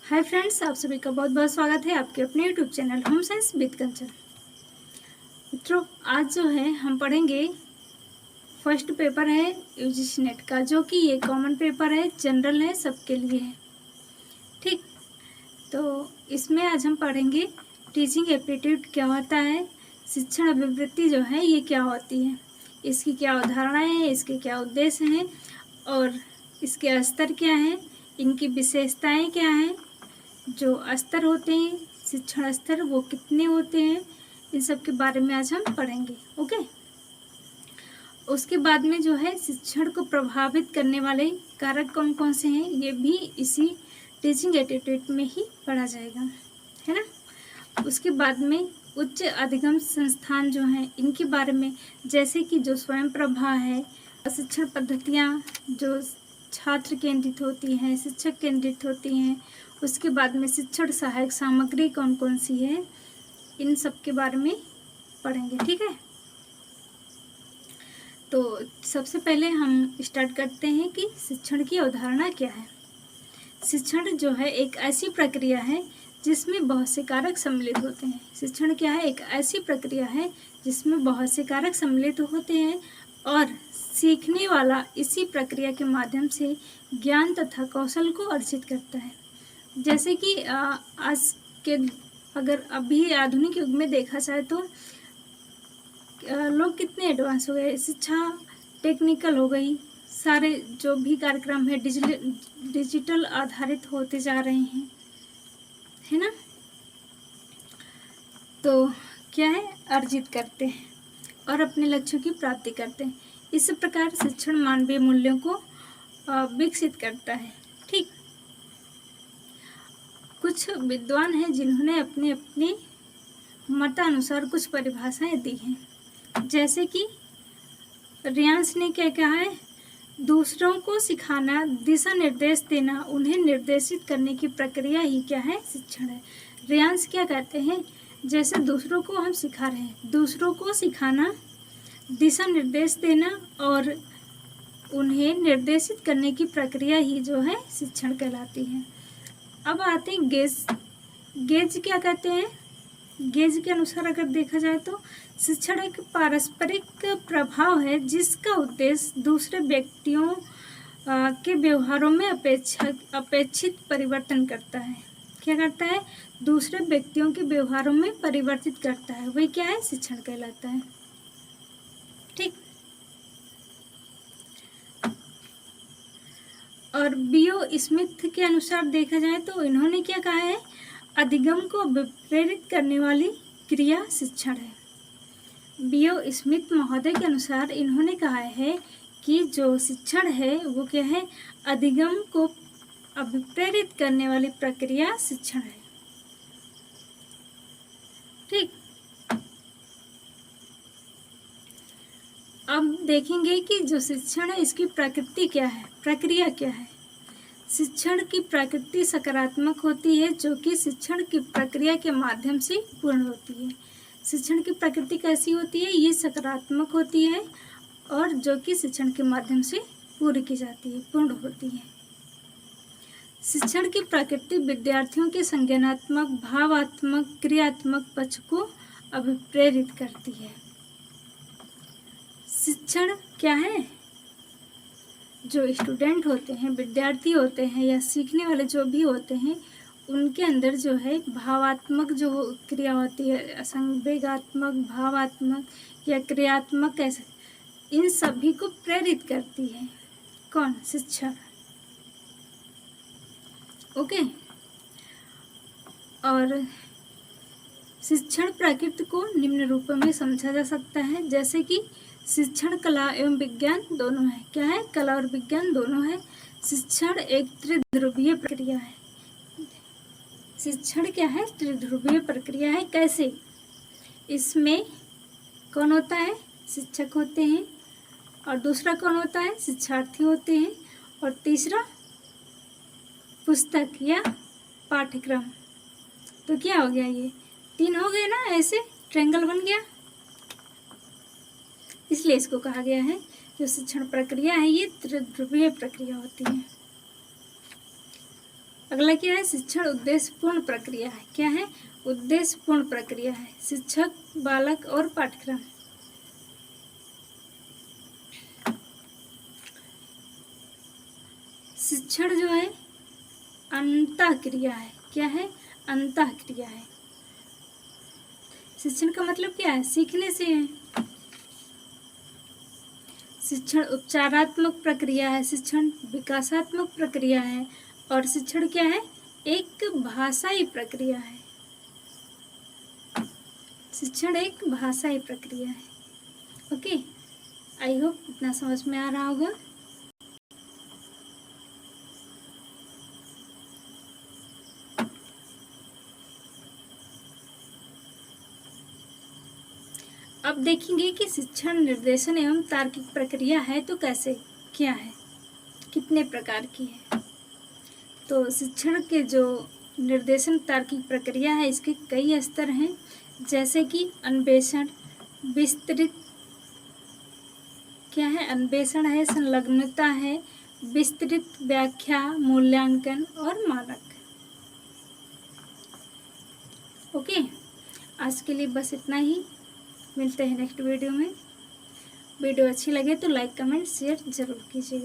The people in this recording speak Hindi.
हाय फ्रेंड्स, आप सभी का बहुत बहुत स्वागत है आपके अपने YouTube channel home science with Kanchan. मित्रों, आज जो है हम पढ़ेंगे फर्स्ट पेपर है यूजीसी नेट का, जो कि ये कॉमन पेपर है, जनरल है, सबके लिए है। ठीक, तो इसमें आज हम पढ़ेंगे टीचिंग एप्टीट्यूड क्या होता है, शिक्षण अभिवृत्ति जो है ये क्या होती है, इसकी क्या अवधारणाएं हैं, इसके क्या उद्देश्य हैं और इसके स्तर क्या हैं, इनकी विशेषताएं क्या हैं, जो स्तर होते हैं शिक्षण स्तर वो कितने होते हैं, इन सब के बारे में आज हम पढ़ेंगे। ओके, उसके बाद में जो है शिक्षण को प्रभावित करने वाले कारक कौन कौन से हैं ये भी इसी टीचिंग एटीट्यूड में ही पढ़ा जाएगा, है ना। उसके बाद में उच्च अधिगम संस्थान जो हैं इनके बारे में, जैसे कि जो स्वयं प्रभा है, शिक्षण पद्धतियाँ जो छात्र केंद्रित होती हैं, शिक्षक केंद्रित होती हैं। उसके बाद में शिक्षण सहायक सामग्री कौन कौन सी है, इन सब के बारे में पढ़ेंगे। ठीक है, तो सबसे पहले हम स्टार्ट करते हैं कि शिक्षण की अवधारणा क्या है। शिक्षण जो है एक ऐसी प्रक्रिया है जिसमें बहुत से कारक सम्मिलित होते हैं। शिक्षण क्या है, एक ऐसी प्रक्रिया है जिसमें बहुत से कारक सम्मिलित होते हैं और सीखने वाला इसी प्रक्रिया के माध्यम से ज्ञान तथा कौशल को अर्जित करता है। जैसे कि आज के अगर अभी आधुनिक युग में देखा जाए तो लोग कितने एडवांस हो गए, शिक्षा टेक्निकल हो गई, सारे जो भी कार्यक्रम है डिजिटल आधारित होते जा रहे हैं, है ना। तो क्या है, अर्जित करते हैं और अपने लक्ष्यों की प्राप्ति करते हैं। इस प्रकार शिक्षण मानवीय मूल्यों को विकसित करता है। ठीक, कुछ विद्वान हैं जिन्होंने अपने अपने मतानुसार कुछ परिभाषाएं दी हैं। जैसे कि रियांस ने क्या कहा है, दूसरों को सिखाना, दिशा निर्देश देना, उन्हें निर्देशित करने की प्रक्रिया ही क्या है, शिक्षण है। रियांस क्या कहते हैं, जैसे दूसरों को हम सिखा रहे हैं, दूसरों को सिखाना, दिशा निर्देश देना और उन्हें निर्देशित करने की प्रक्रिया ही जो है शिक्षण कहलाती है। अब आते हैं गेज। गेज क्या कहते हैं, गेज के अनुसार अगर देखा जाए तो शिक्षण एक पारस्परिक प्रभाव है जिसका उद्देश्य दूसरे व्यक्तियों के व्यवहारों में अपेक्षित परिवर्तन करता है। क्या करता है, दूसरे व्यक्तियों के व्यवहारों में परिवर्तित करता है, वही क्या है, शिक्षण कहलाता है। ठीक, और बीओ स्मिथ के अनुसार देखा जाए तो इन्होंने क्या कहा है, अधिगम को प्रेरित करने वाली क्रिया शिक्षण है। बीओ स्मिथ महोदय के अनुसार इन्होंने कहा है कि जो शिक्षण है वो क्या है, अधिगम को अभिप्रेरित करने वाली प्रक्रिया शिक्षण है। ठीक, अब देखेंगे कि जो शिक्षण है इसकी प्रकृति क्या है, प्रक्रिया क्या है। शिक्षण की प्रकृति सकारात्मक होती है, जो कि शिक्षण की प्रक्रिया के माध्यम से पूर्ण होती है। शिक्षण की प्रकृति कैसी होती है, ये सकारात्मक होती है और जो कि शिक्षण के माध्यम से पूरी की जाती है, पूर्ण होती है। शिक्षण की प्रकृति विद्यार्थियों के संज्ञानात्मक, भावात्मक, क्रियात्मक पक्ष को अभिप्रेरित करती है। शिक्षण क्या है, जो स्टूडेंट होते हैं, विद्यार्थी होते हैं या सीखने वाले जो भी होते हैं, उनके अंदर जो है भावात्मक जो क्रिया होती है, संवेगात्मक, भावात्मक या क्रियात्मक, कैसे, इन सभी को प्रेरित करती है कौन, शिक्षण। ओके, और शिक्षण प्रकृति को निम्न रूपों में समझा जा सकता है, जैसे कि शिक्षण कला एवं विज्ञान दोनों है। क्या है, कला और विज्ञान दोनों है। शिक्षण एक त्रिध्रुवीय प्रक्रिया है। शिक्षण क्या है, त्रिध्रुवीय प्रक्रिया है। कैसे, इसमें कौन होता है, शिक्षक होते हैं, और दूसरा कौन होता है, शिक्षार्थी होते हैं, और तीसरा पुस्तक या पाठ्यक्रम। तो क्या हो गया, ये तीन हो गए ना, ऐसे ट्रायंगल बन गया, इसलिए इसको कहा गया है जो शिक्षण प्रक्रिया है ये त्रिध्रुवीय प्रक्रिया होती है। अगला क्या है, शिक्षण उद्देश्यपूर्ण प्रक्रिया है। क्या है, उद्देश्यपूर्ण प्रक्रिया है। शिक्षक, बालक और पाठ्यक्रम। शिक्षण जो है अंतःक्रिया है। क्या है, अंतःक्रिया है। शिक्षण का मतलब क्या है, सीखने से है। शिक्षण उपचारात्मक प्रक्रिया है। शिक्षण विकासात्मक प्रक्रिया है। और शिक्षण क्या है, एक भाषाई प्रक्रिया है। शिक्षण एक भाषाई प्रक्रिया है। ओके, आई होप इतना समझ में आ रहा होगा। अब देखेंगे कि शिक्षण निर्देशन एवं तार्किक प्रक्रिया है तो कैसे, क्या है, कितने प्रकार की है। तो शिक्षण के जो निर्देशन तार्किक प्रक्रिया है, इसके कई स्तर हैं, जैसे कि अन्वेषण, विस्तृत, क्या है, अन्वेषण है, संलग्नता है, विस्तृत व्याख्या, मूल्यांकन और मानक। ओके, आज के लिए बस इतना ही। मिलते हैं नेक्स्ट वीडियो में। वीडियो अच्छी लगे तो लाइक, कमेंट, शेयर जरूर कीजिएगा।